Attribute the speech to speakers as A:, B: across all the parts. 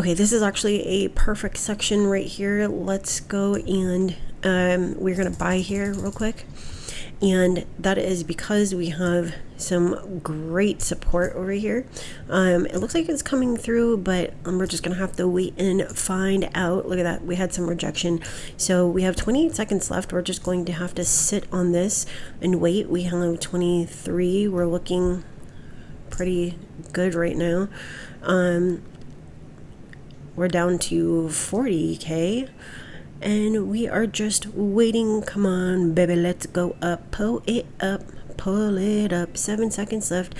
A: Okay, this is actually a perfect section right here. Let's go and we're gonna buy here real quick. And that is because we have some great support over here. It looks like it's coming through, but we're just gonna have to wait and find out. Look at that, we had some rejection. So we have 28 seconds left. We're just going to have to sit on this and wait. We have 23. We're looking pretty good right now. We're down to 40K. And we are just waiting. Come on, baby, let's go up. Pull it up, pull it up. 7 seconds left.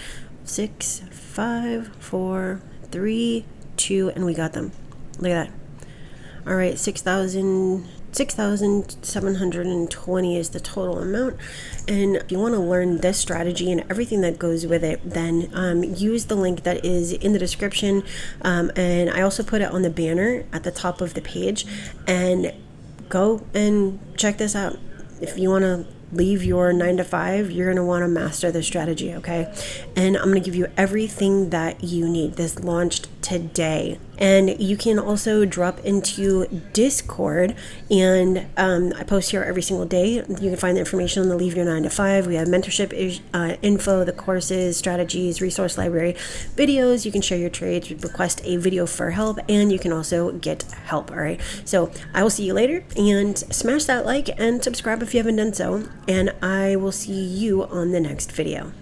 A: 6, 5, 4, 3, 2, and we got them. Look at that. All right, 6,720 is the total amount. And if you want to learn this strategy and everything that goes with it, then use the link that is in the description. And I also put it on the banner at the top of the page. And go and check this out. If you want to leave your 9 to 5, you're going to want to master this strategy, okay? And I'm going to give you everything that you need. This launched today. And you can also drop into Discord, and I post here every single day. You can find the information on the Leave Your 9 to 5. We have mentorship info, the courses, strategies, resource library, videos. You can share your trades, request a video for help, and you can also get help, all right? So I will see you later, and smash that like and subscribe if you haven't done so, and I will see you on the next video.